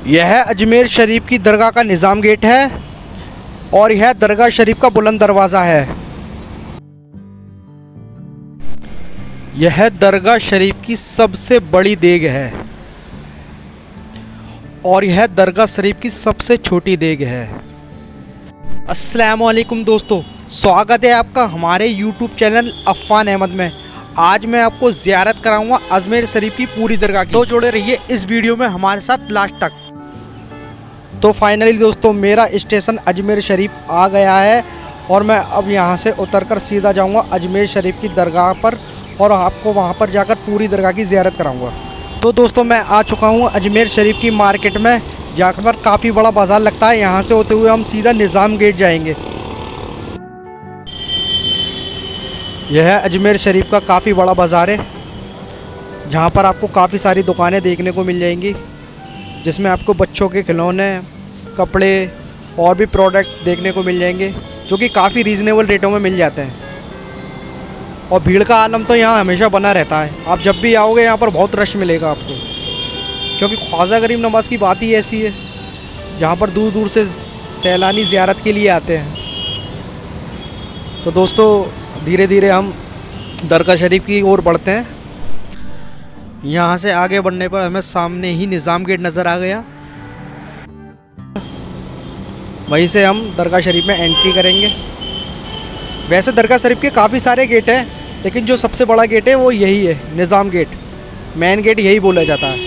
यह अजमेर शरीफ की दरगाह का निज़ाम गेट है और यह दरगाह शरीफ का बुलंद दरवाज़ा है। यह दरगाह शरीफ की सबसे बड़ी देग है और यह दरगाह शरीफ की सबसे छोटी देग है। अस्सलामुअलैकुम दोस्तों, स्वागत है आपका हमारे YouTube चैनल अफ़ान अहमद में। आज मैं आपको ज़ियारत कराऊंगा अजमेर शरीफ की पूरी दरगाह की। तो जुड़े रहिए इस वीडियो में हमारे साथ लास्ट तक। तो फाइनली दोस्तों, मेरा स्टेशन अजमेर शरीफ आ गया है और मैं अब यहाँ से उतरकर सीधा जाऊँगा अजमेर शरीफ की दरगाह पर और आपको वहाँ पर जाकर पूरी दरगाह की ज़ियारत कराऊँगा। तो दोस्तों, मैं आ चुका हूँ अजमेर शरीफ की मार्केट में, जहाँ पर काफ़ी बड़ा बाज़ार लगता है। यहाँ से होते हुए हम सीधा निज़ाम गेट जाएंगे। यह है अजमेर शरीफ का काफ़ी बड़ा बाज़ार है, जहाँ पर आपको काफ़ी सारी दुकानें देखने को मिल जाएंगी, जिसमें आपको बच्चों के खिलौने, कपड़े और भी प्रोडक्ट देखने को मिल जाएंगे, जो कि काफ़ी रीज़नेबल रेटों में मिल जाते हैं। और भीड़ का आलम तो यहाँ हमेशा बना रहता है। आप जब भी आओगे यहाँ पर बहुत रश मिलेगा आपको, क्योंकि ख्वाजा गरीब नवाज़ की बात ही ऐसी है, जहाँ पर दूर दूर से सैलानी ज़ियारत के लिए आते हैं। तो दोस्तों, धीरे धीरे हम दरगाह शरीफ की ओर बढ़ते हैं। यहाँ से आगे बढ़ने पर हमें सामने ही निज़ाम गेट नज़र आ गया। वहीं से हम दरगाह शरीफ में एंट्री करेंगे। वैसे दरगाह शरीफ के काफ़ी सारे गेट हैं, लेकिन जो सबसे बड़ा गेट है वो यही है, निज़ाम गेट। मेन गेट यही बोला जाता है।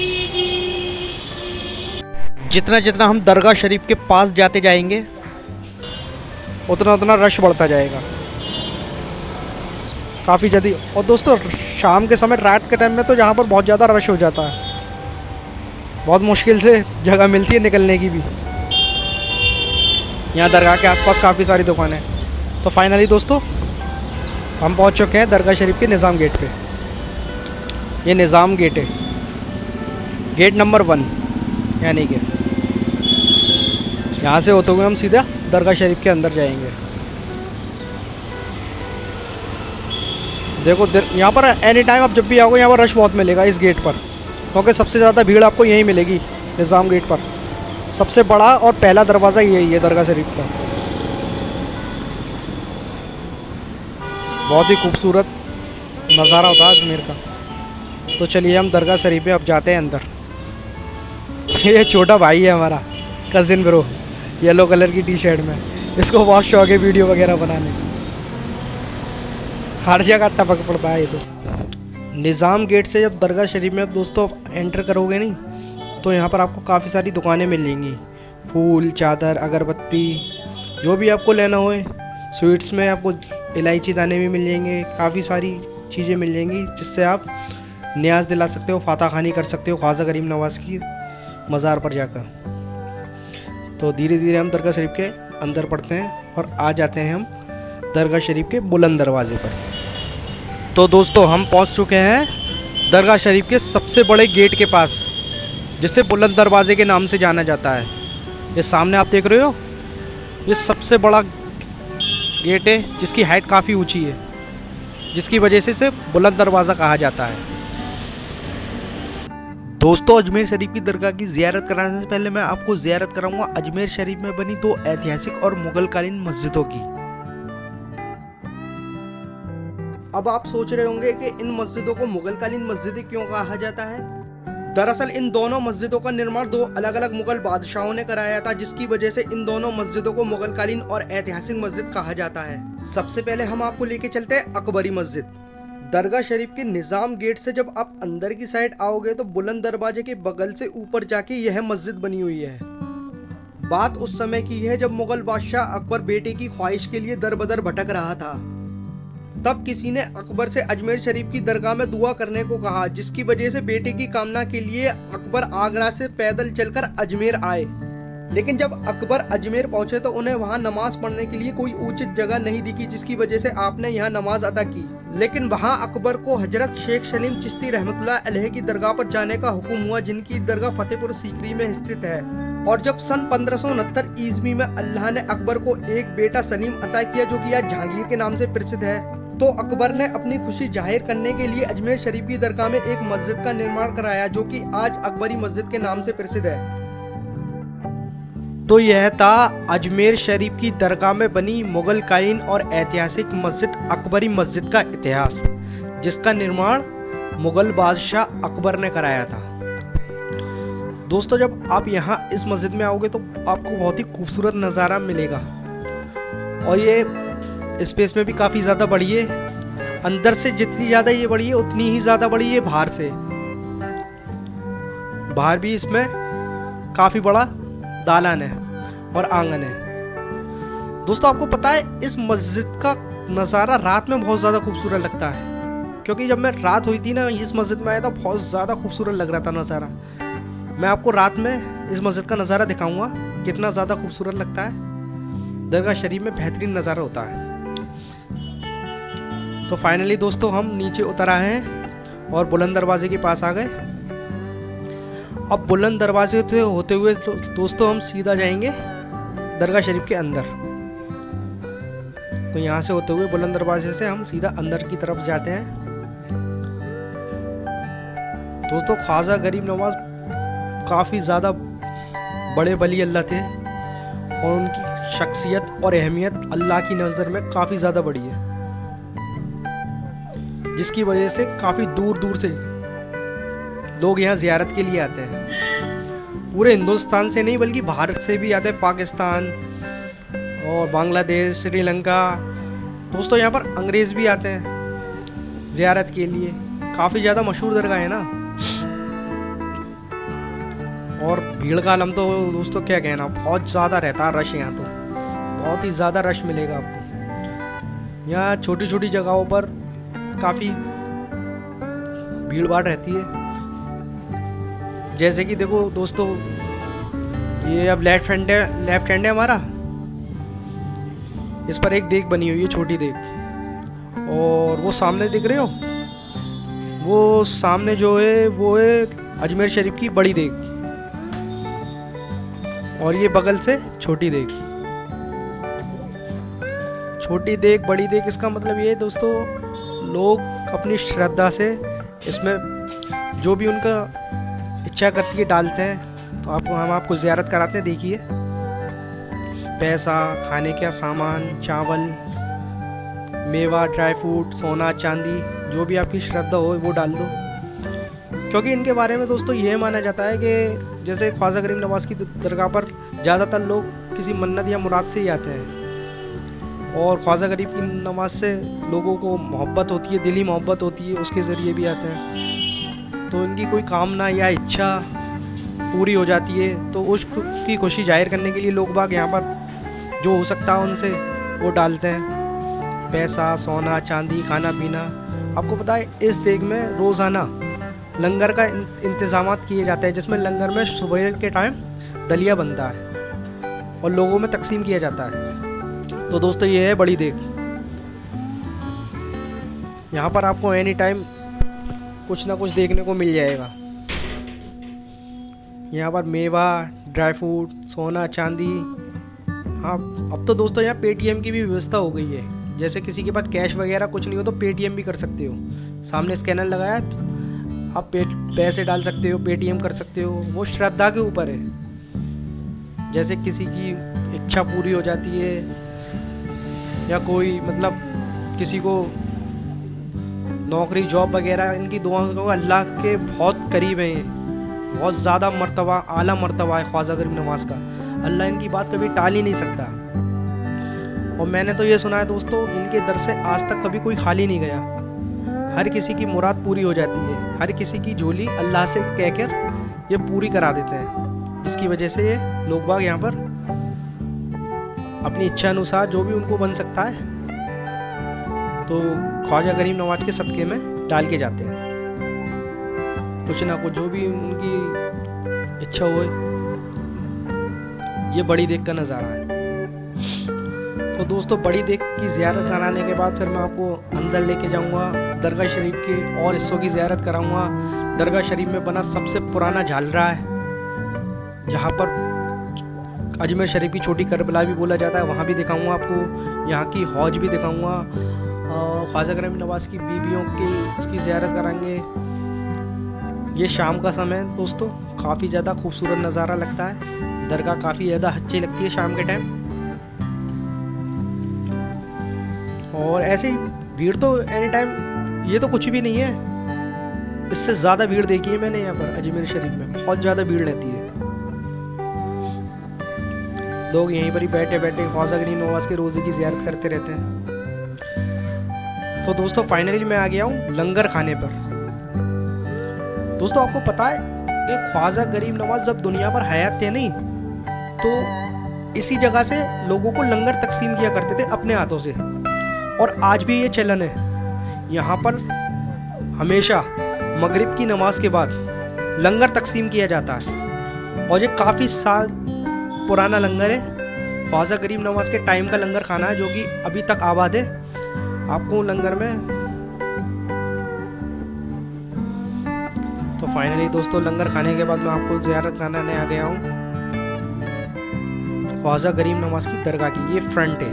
जितना जितना हम दरगाह शरीफ के पास जाते जाएंगे, उतना उतना रश बढ़ता जाएगा काफ़ी जल्दी। और दोस्तों, शाम के समय, रात के टाइम में तो यहाँ पर बहुत ज़्यादा रश हो जाता है। बहुत मुश्किल से जगह मिलती है निकलने की भी। यहाँ दरगाह के आसपास काफ़ी सारी दुकानें हैं। तो फाइनली दोस्तों, हम पहुँच चुके हैं दरगाह शरीफ के निज़ाम गेट पे। ये निज़ाम गेट है, गेट नंबर 1, यानी कि यहाँ से होते हुए हम सीधा दरगाह शरीफ के अंदर जाएंगे। देखो, यहाँ पर एनी टाइम आप जब भी आओगे, यहाँ पर रश बहुत मिलेगा इस गेट पर, क्योंकि सबसे ज़्यादा भीड़ आपको यहीं मिलेगी निज़ाम गेट पर। सबसे बड़ा और पहला दरवाज़ा यही है दरगाह शरीफ का। बहुत ही खूबसूरत नज़ारा होता है अजमेर का। तो चलिए हम दरगाह शरीफ में अब जाते हैं अंदर। ये छोटा भाई है हमारा, कज़िन ब्रो, येलो कलर की टी शर्ट में। इसको बहुत शौक है वीडियो वगैरह बनाने का। हर जगह टपक पड़ता है ये तो। निज़ाम गेट से जब दरगाह शरीफ में अब दोस्तों एंटर करोगे नहीं, तो यहाँ पर आपको काफ़ी सारी दुकानें मिल जाएंगी। फूल, चादर, अगरबत्ती, जो भी आपको लेना हो। स्वीट्स में आपको इलायची दाने भी मिल जाएंगे। काफ़ी सारी चीज़ें मिल जाएंगी, जिससे आप न्याज दिला सकते हो, फाता खानी कर सकते हो ख्वाजा गरीब नवाज़ की मज़ार पर जाकर। तो धीरे धीरे हम दरगाह शरीफ के अंदर पढ़ते हैं और आ जाते हैं हम दरगाह शरीफ के बुलंद दरवाजे पर। तो दोस्तों, हम पहुंच चुके हैं दरगाह शरीफ के सबसे बड़े गेट के पास, जिसे बुलंद दरवाजे के नाम से जाना जाता है। ये सामने आप देख रहे हो, ये सबसे बड़ा गेट है, जिसकी हाइट काफ़ी ऊंची है, जिसकी वजह से इसे बुलंद दरवाज़ा कहा जाता है। दोस्तों, अजमेर शरीफ की दरगाह की ज़ियारत कराने से पहले मैं आपको ज़ियारत कराऊंगा अजमेर शरीफ में बनी 2 ऐतिहासिक और मुगलकालीन मस्जिदों की। अब आप सोच रहे होंगे कि इन मस्जिदों को मुगलकालीन मस्जिदें क्यों कहा जाता है। दरअसल इन दोनों मस्जिदों का निर्माण 2 अलग अलग मुगल बादशाहों ने कराया था, जिसकी वजह से इन दोनों मस्जिदों को मुगलकालीन और ऐतिहासिक मस्जिद कहा जाता है। सबसे पहले हम आपको लेके चलते हैं अकबरी मस्जिद। दरगाह शरीफ के निज़ाम गेट से जब आप अंदर की साइड आओगे, तो बुलंद दरवाजे के बगल से ऊपर जाके यह मस्जिद बनी हुई है। बात उस समय की है जब मुगल बादशाह अकबर बेटे की ख्वाहिश के लिए दर बदर भटक रहा था। तब किसी ने अकबर से अजमेर शरीफ की दरगाह में दुआ करने को कहा, जिसकी वजह से बेटे की कामना के लिए अकबर आगरा से पैदल चलकर अजमेर आए। लेकिन जब अकबर अजमेर पहुंचे तो उन्हें वहां नमाज पढ़ने के लिए कोई उचित जगह नहीं दिखी, जिसकी वजह से आपने यहां नमाज अदा की। लेकिन वहां अकबर को हजरत शेख सलीम चिश्ती रहमतुल्लाह अलैह की दरगाह पर जाने का हुक्म हुआ, जिनकी दरगाह फतेहपुर सीकरी में स्थित है। और जब सन 1569 ईस्वी में अल्लाह ने अकबर को एक बेटा सलीम अता किया, जो कि आज जहांगीर के नाम से प्रसिद्ध है, तो अकबर ने अपनी खुशी जाहिर करने के लिए अजमेर शरीफ की दरगाह में एक मस्जिद का निर्माण कराया, जो कि आज अकबरी मस्जिद के नाम से प्रसिद्ध है। तो यह था अजमेर शरीफ की दरगाह में बनी मुगलकालीन और ऐतिहासिक मस्जिद अकबरी मस्जिद का इतिहास, जिसका निर्माण मुगल बादशाह अकबर ने कराया था। दोस्तों, जब आप यहाँ इस मस्जिद में आओगे तो आपको बहुत ही खूबसूरत नज़ारा मिलेगा और ये स्पेस में भी काफ़ी ज़्यादा बड़ी है। अंदर से जितनी ज़्यादा ये बड़ी है उतनी ही ज़्यादा बड़ी है बाहर से। बाहर भी इसमें काफ़ी बड़ा दालान है और आंगन है। दोस्तों, आपको पता है इस मस्जिद का नज़ारा रात में बहुत ज़्यादा खूबसूरत लगता है, क्योंकि जब मैं रात हुई थी ना इस मस्जिद में आया था, बहुत ज़्यादा खूबसूरत लग रहा था नज़ारा। मैं आपको रात में इस मस्जिद का नज़ारा दिखाऊंगा कितना ज़्यादा खूबसूरत लगता है। दरगाह शरीफ में बेहतरीन नज़ारा होता है। तो फाइनली दोस्तों हम नीचे उतर आए हैं और बुलंद दरवाजे के पास आ गए। अब बुलंद दरवाजे से होते हुए दोस्तों हम सीधा जाएंगे दरगाह शरीफ के अंदर। तो यहाँ से होते हुए बुलंद दरवाजे से हम सीधा अंदर की तरफ जाते हैं। दोस्तों, ख्वाजा गरीब नवाज काफ़ी ज़्यादा बड़े वली अल्लाह थे और उनकी शख्सियत और अहमियत अल्लाह की नज़र में काफ़ी ज़्यादा बड़ी है, जिसकी वजह से काफ़ी दूर दूर से लोग यहाँ ज़ियारत के लिए आते हैं। पूरे हिंदुस्तान से नहीं बल्कि भारत से भी आते हैं, पाकिस्तान और बांग्लादेश, श्रीलंका। दोस्तों, यहाँ पर अंग्रेज़ भी आते हैं ज़ियारत के लिए। काफ़ी ज़्यादा मशहूर दरगाह है ना। और भीड़ का आलम तो दोस्तों क्या कहना, बहुत ज़्यादा रहता है रश। यहाँ तो बहुत ही ज़्यादा रश मिलेगा आपको। यहाँ छोटी छोटी जगहों पर काफ़ी भीड़ भाड़ रहती है। जैसे कि देखो दोस्तों, ये अब लेफ्ट हैंड है हमारा। इस पर एक देग बनी हुई है, छोटी देग, और वो सामने दिख रहे हो, वो सामने जो है वो है अजमेर शरीफ की बड़ी देग, और ये बगल से छोटी देग। छोटी देग बड़ी देग, इसका मतलब ये है दोस्तों, लोग अपनी श्रद्धा से इसमें जो भी उनका इच्छा करती है डालते हैं। तो हम आपको ज़ियारत कराते हैं। देखिए, पैसा, खाने का सामान, चावल, मेवा, ड्राई फ्रूट, सोना, चांदी, जो भी आपकी श्रद्धा हो वो डाल दो। क्योंकि इनके बारे में दोस्तों ये माना जाता है कि जैसे ख्वाजा गरीब नवाज की दरगाह पर ज़्यादातर लोग किसी मन्नत या मुराद से ही आते हैं, और ख्वाजा गरीब की नवाज से लोगों को मोहब्बत होती है, दिली मोहब्बत होती है, उसके ज़रिए भी आते हैं। तो इनकी कोई कामना या इच्छा पूरी हो जाती है तो उसकी खुशी जाहिर करने के लिए लोग बाग यहाँ पर जो हो सकता है उनसे वो डालते हैं। पैसा, सोना, चांदी, खाना पीना। आपको पता है इस देग में रोज़ाना लंगर का इंतज़ाम किए जाते हैं, जिसमें लंगर में सुबह के टाइम दलिया बनता है और लोगों में तकसीम किया जाता है। तो दोस्तों ये है बड़ी देग। यहाँ पर आपको एनी टाइम कुछ ना कुछ देखने को मिल जाएगा। यहाँ पर मेवा, ड्राई फ्रूट, सोना, चांदी। हाँ, अब तो दोस्तों यहाँ पेटीएम की भी व्यवस्था हो गई है। जैसे किसी के पास कैश वगैरह कुछ नहीं हो तो पेटीएम भी कर सकते हो। सामने स्कैनर लगाया, आप पैसे डाल सकते हो, पेटीएम कर सकते हो। वो श्रद्धा के ऊपर है। जैसे किसी की इच्छा पूरी हो जाती है या कोई मतलब किसी को नौकरी, जॉब वगैरह, इनकी दुआओं को अल्लाह के बहुत करीब हैं। बहुत ज़्यादा मर्तबा, आला मर्तबा है ख्वाजा गरीब नवाज का। अल्लाह इनकी बात कभी टाल ही नहीं सकता। और मैंने तो ये सुना है दोस्तों, इनके दर से आज तक कभी कोई खाली नहीं गया। हर किसी की मुराद पूरी हो जाती है। हर किसी की झोली अल्लाह से कहकर ये पूरी करा देते हैं, जिसकी वजह से ये लोग बाग यहाँ पर अपनी इच्छा अनुसार जो भी उनको बन सकता है तो ख्वाजा गरीब नवाज के सदक़े में डाल के जाते हैं। कुछ ना कुछ जो भी उनकी इच्छा हो। ये बड़ी देग का नज़ारा है। तो दोस्तों बड़ी देग की ज़ियारत कराने के बाद फिर मैं आपको अंदर लेके जाऊंगा, दरगाह शरीफ के और हिस्सों की ज़ियारत कराऊंगा। दरगाह शरीफ में बना सबसे पुराना झालरा है, जहाँ पर अजमेर शरीफ की छोटी करबला भी बोला जाता है, वहाँ भी दिखाऊंगा आपको। यहाँ की हौज भी दिखाऊंगा। ख्वाजा गरीब नवाज की बीवियों की उसकी ज़ियारत कराएंगे। ये शाम का समय है दोस्तों, काफ़ी ज़्यादा खूबसूरत नज़ारा लगता है। दरगाह काफ़ी ज़्यादा अच्छी लगती है शाम के टाइम। और ऐसे ही भीड़ तो एनी टाइम, ये तो कुछ भी नहीं है, इससे ज़्यादा भीड़ देखी है मैंने यहाँ पर अजमेर शरीफ में। बहुत ज़्यादा भीड़ रहती है। लोग यहीं पर ही बैठे बैठे ख्वाजा गरीब नवाज के रोज़े की ज़ियारत करते रहते हैं। तो दोस्तों फाइनली मैं आ गया हूँ लंगर खाने पर। दोस्तों आपको पता है कि ख्वाजा गरीब नवाज जब दुनिया पर हयात थे नहीं, तो इसी जगह से लोगों को लंगर तकसीम किया करते थे अपने हाथों से। और आज भी ये चलन है। यहाँ पर हमेशा मगरिब की नमाज के बाद लंगर तकसीम किया जाता है। और ये काफ़ी साल पुराना लंगर है। ख्वाजा गरीब नवाज के टाइम का लंगर खाना है, जो कि अभी तक आबाद है। आपको लंगर में तो फाइनली दोस्तों लंगर खाने के बाद मैं आपको ज़ियारत कराने आ गया हूँ ख्वाजा गरीब नवाज की दरगाह की। ये फ्रंट है,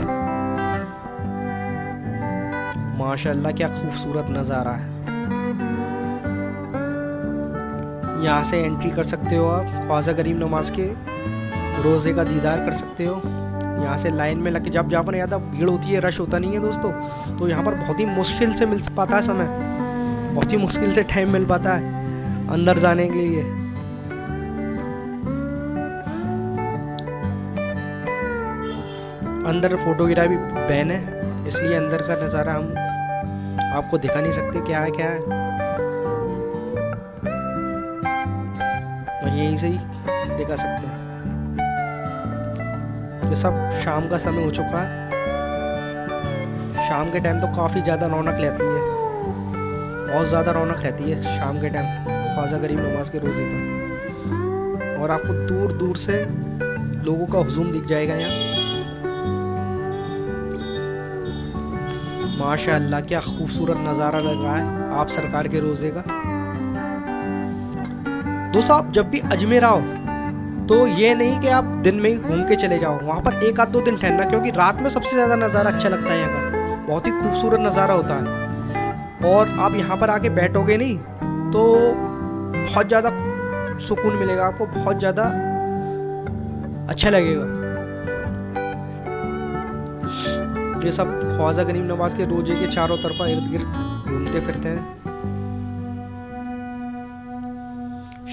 माशाल्लाह क्या खूबसूरत नज़ारा है। यहाँ से एंट्री कर सकते हो आप, ख्वाजा गरीब नवाज के रोज़े का दीदार कर सकते हो। यहाँ से लाइन में लग के, जब जहाँ पर ज़्यादा भीड़ होती है, रश होता नहीं है दोस्तों, तो यहाँ पर बहुत ही मुश्किल से मिल पाता है समय, बहुत ही मुश्किल से टाइम मिल पाता है अंदर जाने के लिए। अंदर फोटोग्राफी बैन है, इसलिए अंदर का नज़ारा हम आपको दिखा नहीं सकते क्या है क्या है। और यहीं से ही दिखा सकते हैं। ये सब शाम का समय हो चुका है। शाम के टाइम तो काफ़ी ज़्यादा रौनक रहती है, बहुत ज़्यादा रौनक रहती है शाम के टाइम ख्वाजा गरीब नवाज के रोज़े पर। और आपको दूर दूर से लोगों का हुजूम दिख जाएगा यहाँ। माशाअल्लाह क्या खूबसूरत नज़ारा लग रहा है आप सरकार के रोज़े का। दोस्तों आप जब भी अजमेर आओ तो ये नहीं कि आप दिन में ही घूम के चले जाओ, वहाँ पर एक आध दो दिन ठहरना, क्योंकि रात में सबसे ज़्यादा नज़ारा अच्छा लगता है यहाँ का। बहुत ही खूबसूरत नज़ारा होता है। और आप यहाँ पर आके बैठोगे नहीं तो बहुत ज़्यादा सुकून मिलेगा आपको, बहुत ज़्यादा अच्छा लगेगा। ये सब ख्वाजा गरीब नवाज के रोजे के चारों तरफ इर्द गिर्द घूमते फिरते हैं।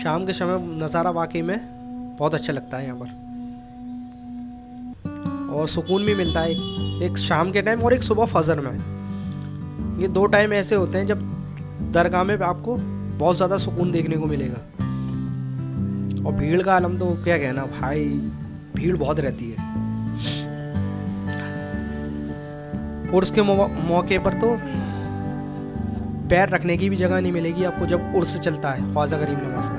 शाम के समय नज़ारा वाकई में बहुत अच्छा लगता है यहाँ पर, और सुकून भी मिलता है एक शाम के टाइम और एक सुबह फजर में। ये दो टाइम ऐसे होते हैं जब दरगाह में आपको बहुत ज़्यादा सुकून देखने को मिलेगा। और भीड़ का आलम तो क्या कहना भाई, भीड़ बहुत रहती है। उर्स के मौके पर तो पैर रखने की भी जगह नहीं मिलेगी आपको जब उर्स चलता है ख्वाजा गरीब नवाज का।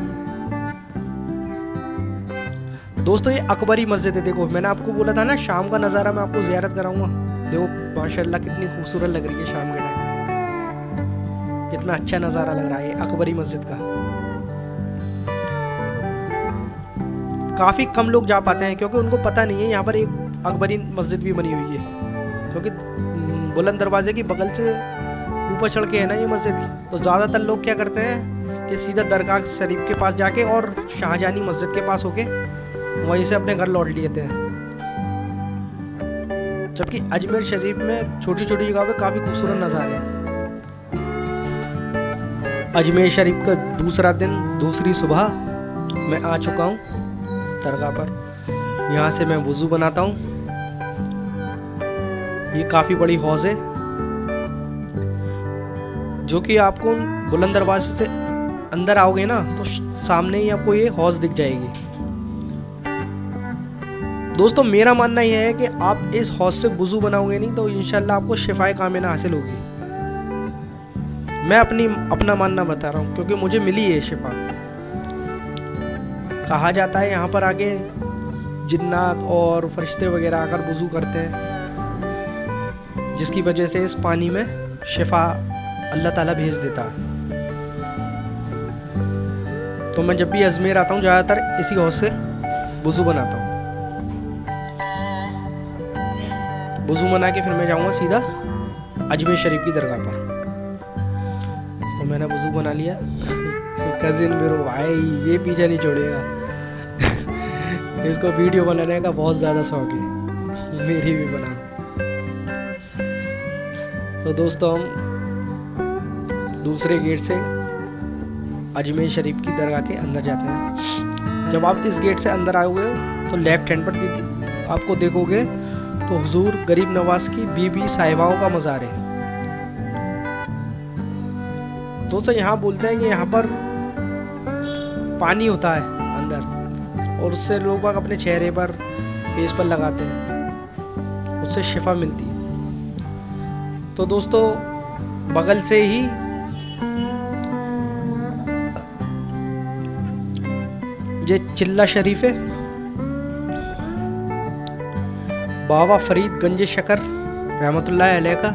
दोस्तों ये अकबरी मस्जिद है। देखो मैंने आपको बोला था ना शाम का नज़ारा मैं आपको ज़ियारत कराऊंगा। देखो माशाल्लाह कितनी खूबसूरत लग रही है शाम के टाइम, कितना अच्छा नज़ारा लग रहा है ये अकबरी मस्जिद का। काफ़ी कम लोग जा पाते हैं क्योंकि उनको पता नहीं है यहाँ पर एक अकबरी मस्जिद भी बनी हुई है, क्योंकि बुलंद दरवाजे की बगल से ऊपर चढ़ के है ना ये मस्जिद। तो ज़्यादातर लोग क्या करते हैं कि सीधा दरगाह शरीफ के पास जाके और शाहजहानी मस्जिद के पास होके वहीं से अपने घर लौट लेते हैं। जबकि अजमेर शरीफ में छोटी छोटी जगह पे काफ़ी खूबसूरत नज़ारे हैं। अजमेर शरीफ का दूसरा दिन, दूसरी सुबह मैं आ चुका हूँ दरगाह पर। यहाँ से मैं वुज़ू बनाता हूँ। ये काफ़ी बड़ी हौज़ है जो कि आपको बुलंद दरवाजे से अंदर आओगे ना तो सामने ही आपको ये हौज़ दिख जाएगी। दोस्तों मेरा मानना यह है कि आप इस हौज़ से वुज़ू बनाओगे नहीं तो इंशाल्लाह आपको शिफाए कामिला हासिल होगी। मैं अपना मानना बता रहा हूँ क्योंकि मुझे मिली है शिफा। कहा जाता है यहाँ पर आके जिन्नात और फरिश्ते वगैरह आकर वुज़ू करते हैं, जिसकी वजह से इस पानी में शिफा अल्लाह ताला भेज देता है। तो मैं जब भी अजमेर आता हूँ ज़्यादातर इसी हौज़ से वुज़ू बनाता हूँ। वुज़ू बना के फिर मैं जाऊँगा सीधा अजमेर शरीफ की दरगाह पर। तो मैंने वुज़ू बना लिया, फिर कजिन मेरे भाई ये पीछे नहीं छोड़ेगा। इसको वीडियो बनाने का बहुत ज़्यादा शौक है, मेरी भी बना। तो दोस्तों हम दूसरे गेट से अजमेर शरीफ की दरगाह के अंदर जाते हैं। जब आप इस गेट से अंदर आए हुए हो तो लेफ्ट हैंड पर दीदी आपको देखोगे तो हुजूर गरीब नवाज की बीबी साहिबाओं का मज़ार है। दोस्तों यहाँ बोलते हैं कि यहाँ पर पानी होता है अंदर और उससे लोग अपने चेहरे पर फेस पर लगाते हैं, उससे शिफा मिलती है। तो दोस्तों बगल से ही ये चिल्ला शरीफ है, बाबा फरीद गंज शकर रहमतुल्लाह अलैह का।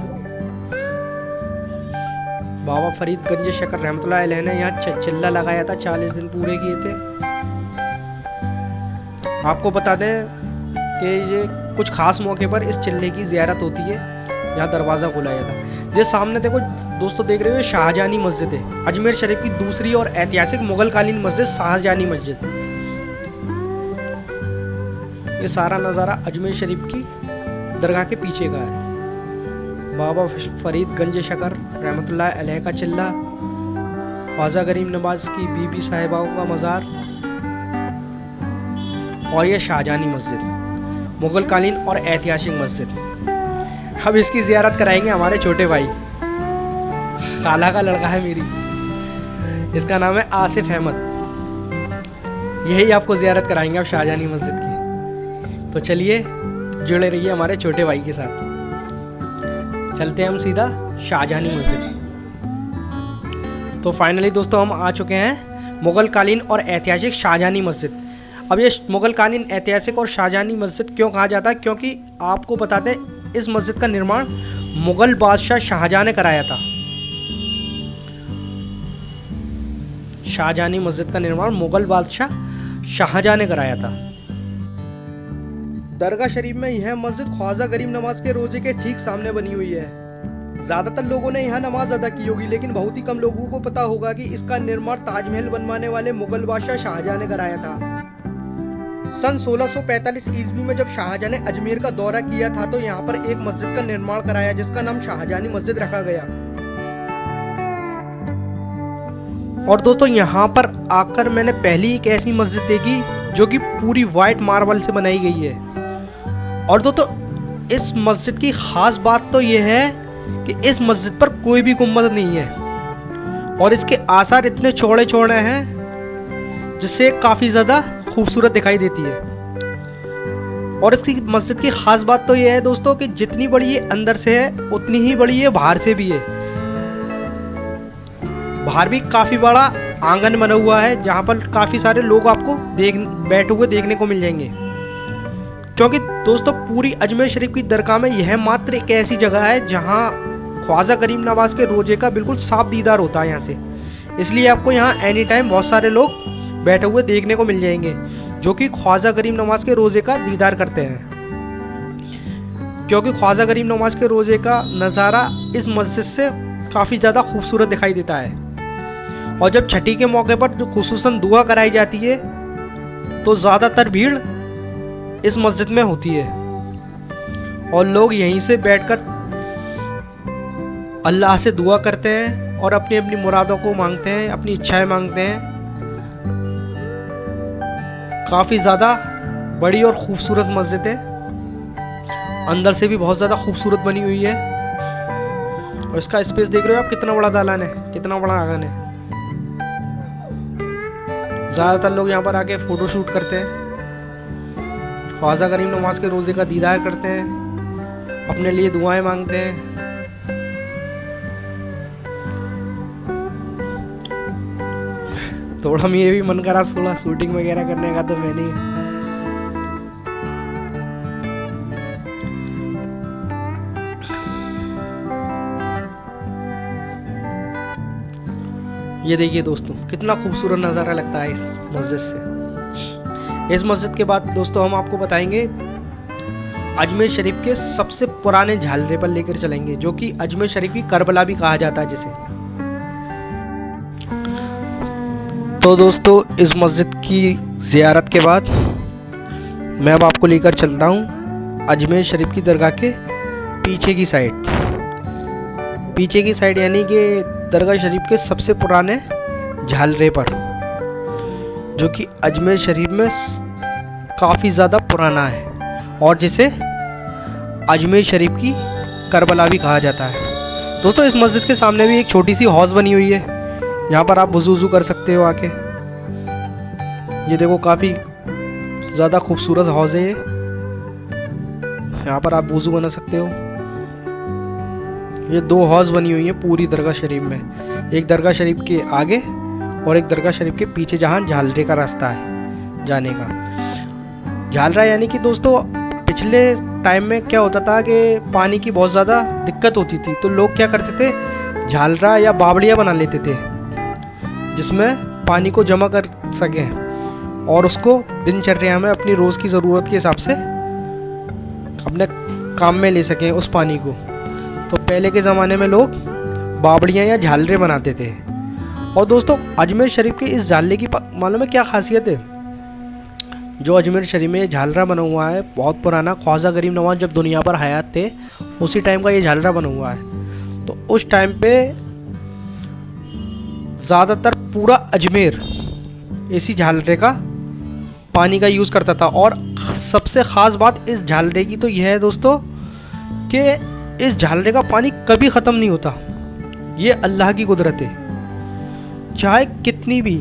बाबा फरीद गंज शकर रहमतुल्लाह अलैह ने यहाँ चिल्ला लगाया था, 40 दिन पूरे किए थे। आपको बता दें कि ये कुछ खास मौके पर इस चिल्ले की ज़ियारत होती है, यहाँ दरवाज़ा खोला जाता है। ये सामने देखो दोस्तों देख रहे हो, शाहजहानी मस्जिद है, अजमेर शरीफ की दूसरी और ऐतिहासिक मुगल कालीन मस्जिद शाहजहानी मस्जिद। ये सारा नज़ारा अजमेर शरीफ की दरगाह के पीछे का है। बाबा फरीद गंज शकर रहमतुल्लाह अलैह का चिल्ला, ख्वाजा गरीब नवाज की बीबी साहिबाओं का मज़ार और ये शाहजहानी मस्जिद, मुगल कालीन और ऐतिहासिक मस्जिद। अब इसकी ज़ियारत कराएंगे हमारे छोटे भाई, खाला का लड़का है मेरी, इसका नाम है आसिफ अहमद। यही आपको ज़ियारत कराएंगे अब शाहजहानी मस्जिद की। तो चलिए जुड़े रहिए हमारे छोटे भाई के साथ। चलते हैं हम सीधा शाहजहानी मस्जिद। तो फाइनली दोस्तों हम आ चुके हैं मुगल कालीन और ऐतिहासिक शाहजहानी मस्जिद। अब ये मुगल कालीन, ऐतिहासिक और शाहजहानी मस्जिद क्यों कहा जाता है? क्योंकि आपको बता दें इस मस्जिद का निर्माण मुगल बादशाह शाहजहां ने कराया था। शाहजहानी मस्जिद का निर्माण मुगल बादशाह शाहजहां ने कराया था। दरगाह शरीफ में यह मस्जिद ख्वाजा गरीब नवाज के रोजे के ठीक सामने बनी हुई है। ज्यादातर लोगों ने यहाँ नमाज अदा की होगी, लेकिन बहुत ही कम लोगों को पता होगा कि इसका निर्माण ताजमहल बनवाने वाले मुगल बादशाह शाहजहां ने कराया था। सन 1645 ईस्वी में जब शाहजहां ने अजमेर का दौरा किया था तो यहाँ पर एक मस्जिद का निर्माण कराया जिसका नाम शाहजहानी मस्जिद रखा गया। और दोस्तों यहाँ पर आकर मैंने पहली एक ऐसी मस्जिद देखी जो कि पूरी वाइट मार्बल से बनाई गई है। और दोस्तों इस मस्जिद की खास बात तो यह है कि इस मस्जिद पर कोई भी गुंबद नहीं है और इसके आसार इतने चौड़े चौड़े हैं जिससे काफ़ी ज़्यादा खूबसूरत दिखाई देती है। और इसकी मस्जिद की खास बात तो यह है दोस्तों कि जितनी बड़ी ये अंदर से है उतनी ही बड़ी ये बाहर से भी है। बाहर भी काफ़ी बड़ा आंगन बना हुआ है जहाँ पर काफ़ी सारे लोग आपको बैठे हुए देखने को मिल जाएंगे। क्योंकि दोस्तों पूरी अजमेर शरीफ की दरगाह में यह मात्र एक ऐसी जगह है जहां ख्वाजा गरीब नवाज के रोजे का बिल्कुल साफ दीदार होता है यहाँ से। इसलिए आपको यहाँ एनी टाइम बहुत सारे लोग बैठे हुए देखने को मिल जाएंगे जो कि ख्वाजा गरीब नवाज के रोजे का दीदार करते हैं। क्योंकि ख्वाजा गरीब नवाज के रोजे का नज़ारा इस मस्जिद से काफ़ी ज़्यादा खूबसूरत दिखाई देता है। और जब छठी के मौके पर जो खुसूसन दुआ कराई जाती है तो ज़्यादातर भीड़ इस मस्जिद में होती है और लोग यहीं से बैठकर अल्लाह से दुआ करते हैं और अपनी अपनी मुरादों को मांगते हैं, अपनी इच्छाएं मांगते हैं। काफ़ी ज़्यादा बड़ी और खूबसूरत मस्जिद है, अंदर से भी बहुत ज़्यादा खूबसूरत बनी हुई है। और इसका स्पेस देख रहे हो आप, कितना बड़ा दालान है, कितना बड़ा आंगन है। ज़्यादातर लोग यहाँ पर आके फ़ोटो शूट करते हैं, ख्वाजा गरीब नवाज के रोज़े का दीदार करते हैं, अपने लिए दुआएं मांगते हैं। थोड़ा मुझे भी मन करा थोड़ा शूटिंग वगैरह करने का, तो मैंने ये देखिए दोस्तों कितना खूबसूरत नज़ारा लगता है इस मस्जिद से। इस मस्जिद के बाद दोस्तों हम आपको बताएंगे अजमेर शरीफ के सबसे पुराने झालरे पर लेकर चलेंगे, जो कि अजमेर शरीफ की करबला भी कहा जाता है जिसे। तो दोस्तों इस मस्जिद की ज़ियारत के बाद मैं अब आपको लेकर चलता हूँ अजमेर शरीफ की दरगाह के पीछे की साइड। पीछे की साइड यानी कि दरगाह शरीफ के सबसे पुराने झालरे पर, जो कि अजमेर शरीफ में काफ़ी ज़्यादा पुराना है और जिसे अजमेर शरीफ की करबला भी कहा जाता है। दोस्तों इस मस्जिद के सामने भी एक छोटी सी हौज़ बनी हुई है, यहाँ पर आप वज़ू कर सकते हो आके। ये देखो काफ़ी ज़्यादा खूबसूरत हौज़ है ये, यहाँ पर आप वज़ू बना सकते हो। ये 2 हौज़ बनी हुई हैं पूरी दरगाह शरीफ में, एक दरगाह शरीफ के आगे और एक दरगाह शरीफ के पीछे, जहाँ झालरे का रास्ता है जाने का। झालरा यानी कि दोस्तों पिछले टाइम में क्या होता था कि पानी की बहुत ज़्यादा दिक्कत होती थी, तो लोग क्या करते थे, झालरा या बावड़ियाँ बना लेते थे जिसमें पानी को जमा कर सकें और उसको दिनचर्या में अपनी रोज़ की ज़रूरत के हिसाब से अपने काम में ले सकें उस पानी को। तो पहले के ज़माने में लोग बावड़ियाँ या झालरे बनाते थे। और दोस्तों अजमेर शरीफ के इस झालरे की मालूम है क्या खासियत है? जो अजमेर शरीफ में ये झालरा बना हुआ है बहुत पुराना, ख्वाजा गरीब नवाज जब दुनिया पर हयात थे उसी टाइम का ये झालरा बना हुआ है। तो उस टाइम पे ज़्यादातर पूरा अजमेर इसी झालरे का पानी का यूज़ करता था। और सबसे ख़ास बात इस झालरे की तो यह है दोस्तों कि इस झालरे का पानी कभी ख़त्म नहीं होता। ये अल्लाह की कुदरत है, चाहे कितनी भी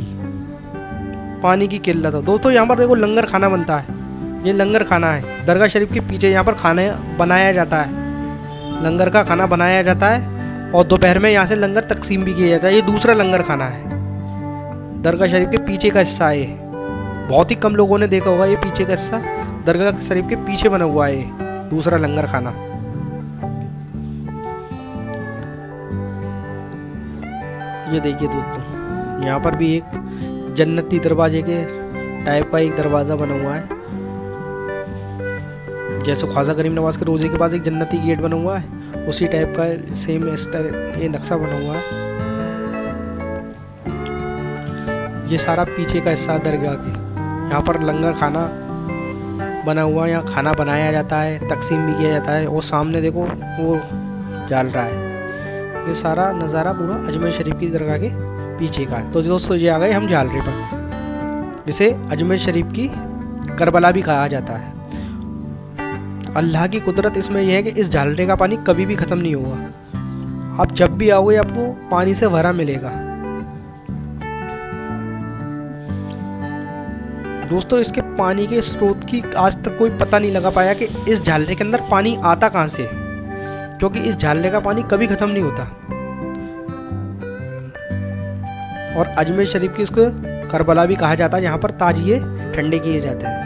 पानी की किल्लत हो। दोस्तों यहाँ पर देखो लंगर खाना बनता है, ये लंगर खाना है दरगाह शरीफ के पीछे, यहाँ पर खाना बनाया जाता है, लंगर का खाना बनाया जाता है और दोपहर में यहाँ से लंगर तकसीम भी किया जाता है। ये दूसरा लंगर खाना है, दरगाह शरीफ के पीछे का हिस्सा है। बहुत ही कम लोगों ने देखा होगा ये पीछे का हिस्सा, दरगाह शरीफ के पीछे बना हुआ है दूसरा लंगर खाना। ये देखिए दोस्तों यहाँ पर भी एक जन्नती दरवाजे के टाइप का एक दरवाज़ा बना हुआ है, जैसे ख्वाजा करीम नवाज के रोज़े के पास एक जन्नती गेट बना हुआ है उसी टाइप का सेम ये नक्शा बना हुआ है। ये सारा पीछे का हिस्सा दरगाह के, यहाँ पर लंगर खाना बना हुआ है, यहाँ खाना बनाया जाता है, तकसीम भी किया जाता है। और सामने देखो वो जाल रहा है। ये सारा नज़ारा पूरा अजमेर शरीफ की दरगाह के पीछे का है। तो दोस्तों ये आ गए हम झालरे पर, जिसे अजमेर शरीफ की करबला भी कहा जाता है। अल्लाह की कुदरत इसमें यह है कि इस झालरे का पानी कभी भी ख़त्म नहीं होगा। आप जब भी आओगे आपको पानी से भरा मिलेगा। दोस्तों इसके पानी के स्रोत की आज तक कोई पता नहीं लगा पाया कि इस झालरे के अंदर पानी आता कहाँ से, क्योंकि इस झालरे का पानी कभी ख़त्म नहीं होता। और अजमेर शरीफ की इसको करबला भी कहा जाता है, जहाँ पर ताजिए ठंडे किए जाते हैं।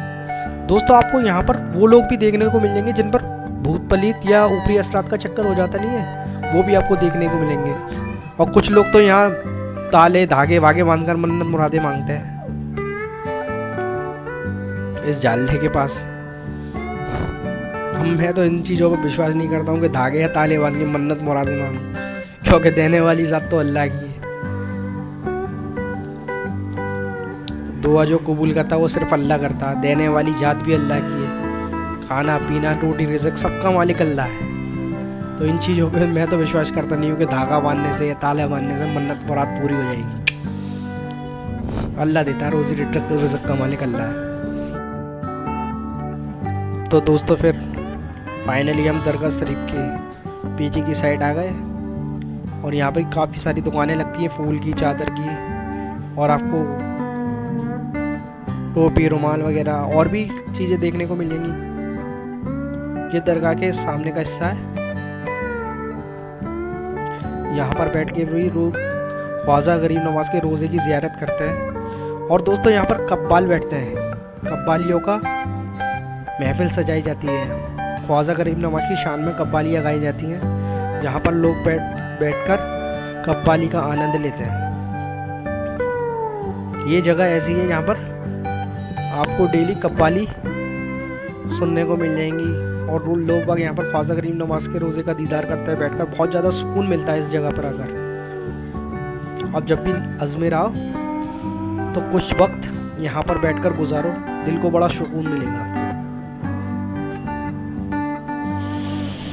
दोस्तों आपको यहाँ पर वो लोग भी देखने को मिल जाएंगे जिन पर भूत पलीत या ऊपरी असरात का चक्कर हो जाता नहीं है, वो भी आपको देखने को मिलेंगे। और कुछ लोग तो यहाँ ताले धागे वागे बांधकर मन्नत मुरादे मांगते हैं इस झालरे के पास। मैं तो इन चीज़ों पर विश्वास नहीं करता हूँ कि धागे या ताले बांध के मन्नत मुरादे मांगो, क्योंकि देने वाली ज़ात तो अल्लाह की है। दुआ जो कबूल करता है वो सिर्फ अल्लाह करता है, देने वाली जात भी अल्लाह की है। खाना पीना रोटी रिज़्क सबका मालिक अल्लाह है। तो इन चीज़ों पे मैं तो विश्वास करता नहीं हूँ कि धागा बांधने से या ताला बांधने से मन्नत मुराद पूरी हो जाएगी। अल्लाह देता है रोज़ी रिज़्क का मालिक अल्लाह है। तो दोस्तों फिर फाइनली हम दरगाह शरीफ के पीछे की साइड आ गए और यहाँ पर काफ़ी सारी दुकानें लगती हैं फूल की, चादर की, और आपको टोपी, रुमाल वगैरह और भी चीज़ें देखने को मिलेंगी। ये दरगाह के सामने का हिस्सा है, यहाँ पर बैठ के भी लोग ख्वाजा गरीब नवाज के रोज़े की ज़ियारत करते हैं। और दोस्तों यहाँ पर कब्बाल बैठते हैं, कब्बालियों का महफिल सजाई जाती है। ख्वाजा गरीब नवाज की शान में कब्बालियाँ गाई जाती हैं, जहाँ पर लोग बैठकर कब्बाली का आनंद लेते हैं। ये जगह ऐसी है जहाँ पर आपको डेली कव्वाली सुनने को मिल जाएंगी और लोग बाग यहाँ पर ख्वाजा गरीब नवाज के रोज़े का दीदार करते हैं बैठकर। बहुत ज़्यादा सुकून मिलता है इस जगह पर। अगर आप जब भी अजमेर आओ तो कुछ वक्त यहाँ पर बैठकर गुजारो, दिल को बड़ा सुकून मिलेगा।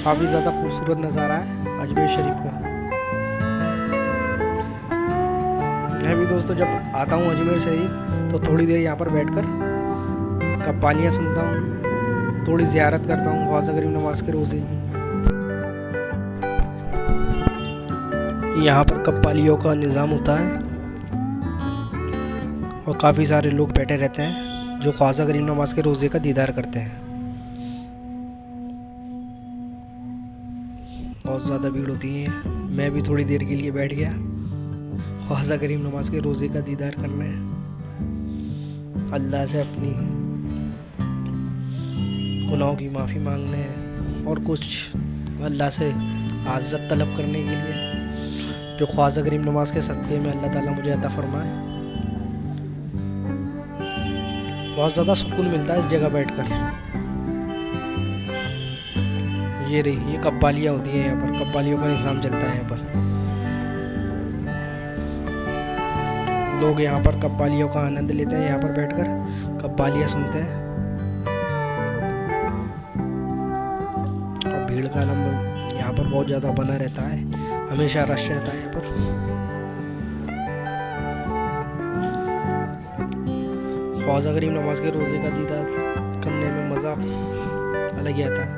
काफ़ी ज़्यादा खूबसूरत नज़ारा है अजमेर शरीफ का। मैं भी दोस्तों जब आता हूँ अजमेर शरीफ तो थोड़ी देर यहाँ पर बैठकर कव्वालियाँ सुनता हूँ, थोड़ी ज़ियारत करता हूँ ख्वाजा गरीब नवाज के रोज़े की। यहाँ पर कव्वालियों का निज़ाम होता है और काफ़ी सारे लोग बैठे रहते हैं जो ख्वाजा गरीब नवाज के रोज़े का दीदार करते हैं। बहुत ज़्यादा भीड़ होती है। मैं भी थोड़ी देर के लिए बैठ गया ख्वाजा गरीब नवाज के रोज़े का दीदार करने, अल्लाह से अपनी गुनाहों की माफ़ी मांगने और कुछ अल्लाह से आज़त तलब करने के लिए जो ख्वाजा गरीब नवाज के सदक़े में अल्लाह ताला मुझे अता फरमाए। बहुत ज़्यादा सुकून मिलता है इस जगह बैठकर। ये रही, ये कव्वालियाँ होती हैं यहाँ पर, कव्वालियों का निज़ाम चलता है यहाँ पर। लोग यहाँ पर कव्वालियों का आनंद लेते हैं, यहाँ पर बैठकर कव्वालियाँ सुनते हैं। और भीड़ का आलम यहाँ पर बहुत ज़्यादा बना रहता है, हमेशा रश रहता है यहाँ पर। ख्वाजा गरीब नवाज के रोज़े का दीदार करने में मज़ा अलग ही आता है।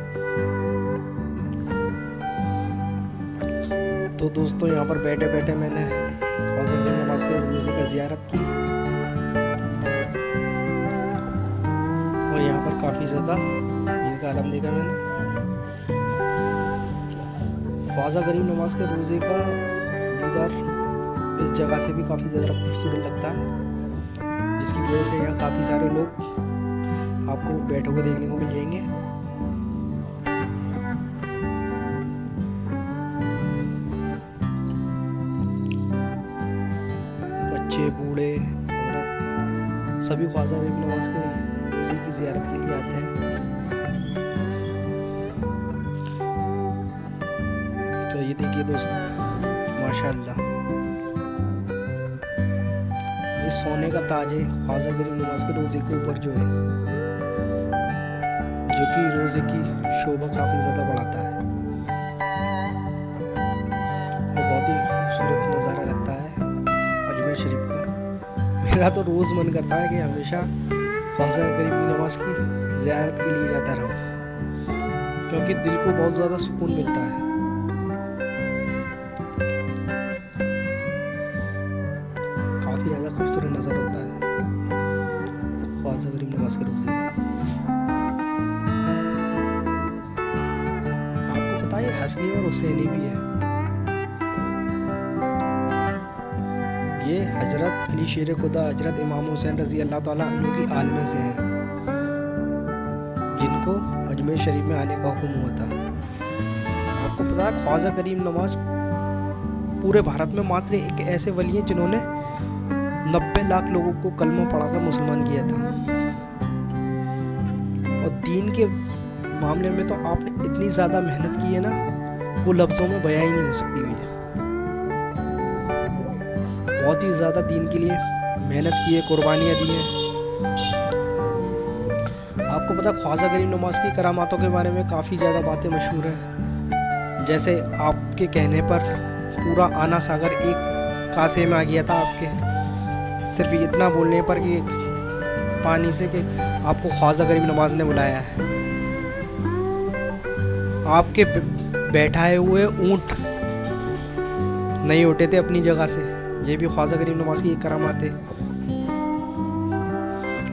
तो दोस्तों यहाँ पर बैठे बैठे मैंने ख्वाजा गरीब नवाज के रोज़े का ज़ियारत की और यहाँ पर काफ़ी ज़्यादा भीड़ का आलम देखा मैंने। ख्वाजा गरीब नवाज के रोज़े का दीदार इस जगह से भी काफ़ी ज़्यादा खूबसूरत लगता है, जिसकी वजह से यहाँ काफ़ी सारे लोग आपको बैठे हुए देखने को मिल जाएंगे। बच्चे, बूढ़े, औरत सभी ख्वाजा गरीब नवाज के रोज़े की ज़ियारत के लिए आते हैं। तो ये देखिए दोस्तों, माशाअल्लाह, ये सोने का ताज है ख्वाजा गरीब नवाज के रोज़े के ऊपर जो है, जो कि रोज़े की शोभा काफ़ी ज़्यादा बढ़ाता है और बहुत ही खूबसूरत नज़ारा लगता है अजमेर शरीफ का। मेरा तो रोज़ मन करता है कि हमेशा ख्वाजा गरीब नवाज की ज़ियारत के लिए जाता रहूँ, क्योंकि दिल को बहुत ज़्यादा सुकून मिलता है। काफ़ी ज़्यादा खूबसूरत नज़र होता है ख्वाजा गरीब नवाज के रोज़े। आपको पता है हसनी और हुसैनी भी है। ये हजरत अली शेर खुदा हजरत इमाम हुसैन रज़ी अल्लाह ताला अन्हु की आल में से हैं, जिनको अजमेर शरीफ में आने का हुक्म हुआ था। आपको पता है ख्वाजा गरीब नवाज पूरे भारत में मात्र एक ऐसे वली हैं जिन्होंने 90 लाख लोगों को कलमा पढ़ाकर मुसलमान किया था। और दीन के मामले में तो आपने इतनी ज़्यादा मेहनत की है ना, वो लफ्ज़ों में बयां ही नहीं हो सकती हुई है। बहुत ही ज़्यादा दीन के लिए मेहनत की है, कुर्बानियाँ दी हैं। आपको पता ख्वाजा गरीब नवाज की करामातों के बारे में काफ़ी ज़्यादा बातें मशहूर हैं। जैसे आपके कहने पर पूरा आना सागर एक कासे में आ गया था आपके सिर्फ इतना बोलने पर कि पानी से कि आपको ख्वाजा गरीब नवाज ने बुलाया है। आपके बैठाए हुए ऊंट नहीं उठे थे अपनी जगह से, ये भी ख्वाजा गरीब नवाज की एक करामात है।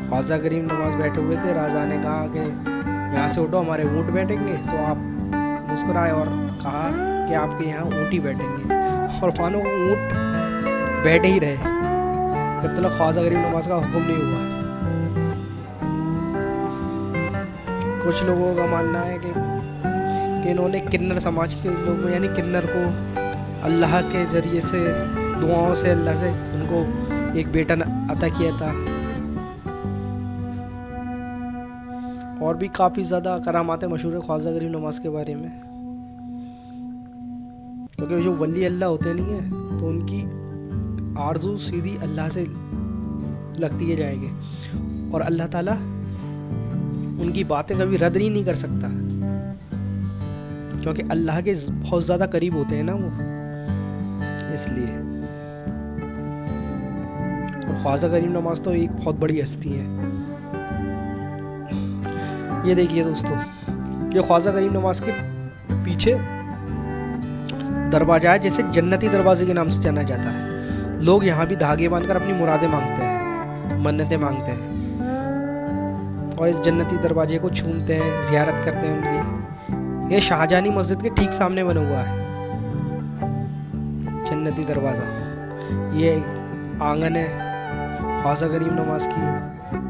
ख्वाजा गरीब नवाज बैठे हुए थे, राजा ने कहा कि यहाँ से उठो, हमारे ऊँट बैठेंगे। तो आप मुस्कुराए और कहा कि आपके यहाँ ऊँट ही बैठेंगे, और मानो ऊँट बैठे ही रहे जब तक ख्वाजा गरीब नवाज का हुक्म नहीं हुआ। कुछ लोगों का मानना है कि इन्होंने किन्नर समाज के लोगों यानी किन्नर को अल्लाह के ज़रिए से दुआओं से अल्लाह से उनको एक बेटा अता किया था। और भी काफ़ी ज़्यादा करामातें मशहूर है ख्वाजा गरीब नवाज के बारे में, क्योंकि जो वली अल्लाह होते नहीं है तो उनकी आरज़ू सीधी अल्लाह से लगती है जाएंगे। और अल्लाह ताला उनकी बातें कभी रद्द ही नहीं कर सकता, क्योंकि अल्लाह के बहुत ज़्यादा करीब होते हैं ना वो, इसलिए। और ख्वाजा करीम नवाज तो एक बहुत बड़ी हस्ती है। ये देखिए दोस्तों, ये ख्वाजा करीम नवाज के पीछे दरवाजा है, जैसे जन्नती दरवाजे के नाम से जाना जाता है। लोग यहाँ भी धागे बांधकर अपनी मुरादें मांगते हैं, मन्नतें मांगते हैं, और इस जन्नती दरवाजे को छूमते हैं, जियारत करते हैं उनकी। ये शाहजहानी मस्जिद के ठीक सामने बना हुआ है जन्नती दरवाज़ा। ये आंगन है ख्वाजा करीम नवाज की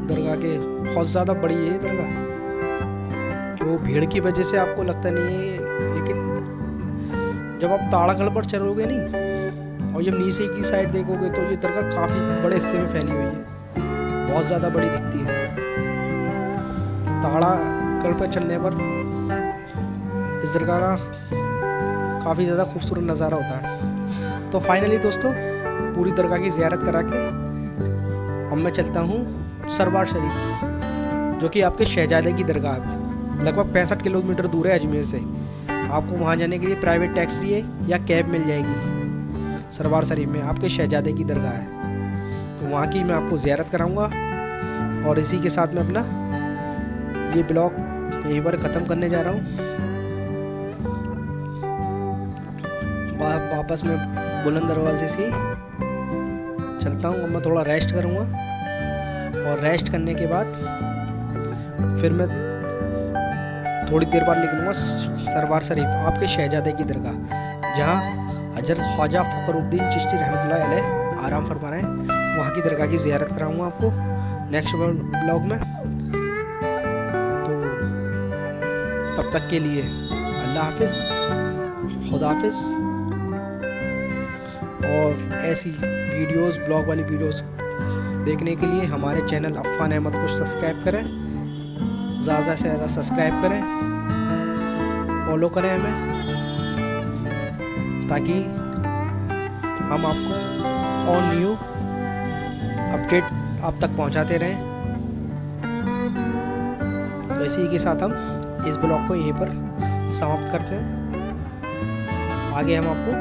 दरगाह के, बहुत ज़्यादा बड़ी है ये दरगाह। वो भीड़ की वजह से आपको लगता नहीं है, लेकिन जब आप ताड़ागढ़ पर चलोगे नहीं और जब नीचे की साइड देखोगे तो ये दरगाह काफ़ी बड़े हिस्से में फैली हुई है, बहुत ज़्यादा बड़ी दिखती है। ताड़ागढ़ पर चलने पर इस दरगाह का काफ़ी ज़्यादा खूबसूरत नज़ारा होता है। तो फाइनली दोस्तों, पूरी दरगाह की ज़ियारत करा के अब मैं चलता हूँ सरवार शरीफ, जो कि आपके शहजादे की दरगाह है। लगभग 65 किलोमीटर दूर है अजमेर से। आपको वहाँ जाने के लिए प्राइवेट टैक्सी है या कैब मिल जाएगी। सरवार शरीफ में आपके शहजादे की दरगाह है, तो वहाँ की मैं आपको ज़ियारत कराऊँगा। और इसी के साथ मैं अपना ये ब्लॉग यहीं पर ख़त्म करने जा रहा हूँ। वापस मैं बुलंद दरवाजे से चलता हूँ। अब मैं थोड़ा रेस्ट करूँगा, और रेस्ट करने के बाद फिर मैं थोड़ी देर बाद निकलूँगा सरवार शरीफ, आपके शहजादे की दरगाह, जहाँ हजरत ख्वाजा फ़खरुद्दीन चिश्ती रहमतुल्लाह अलैह आराम फरमा रहे हैं। वहाँ की दरगाह की ज़ियारत कराऊँगा आपको नेक्स्ट ब्लॉग में। तो तब तक के लिए अल्लाह हाफिज़, खुदा हाफिज़। और ऐसी वीडियोस, ब्लॉग वाली वीडियोस देखने के लिए हमारे चैनल अफ़ान अहमद को सब्सक्राइब करें, ज़्यादा से ज़्यादा सब्सक्राइब करें, फॉलो करें हमें, ताकि हम आपको और न्यू अपडेट आप तक पहुंचाते रहें। तो इसी के साथ हम इस ब्लॉग को यहीं पर समाप्त करते हैं। आगे हम आपको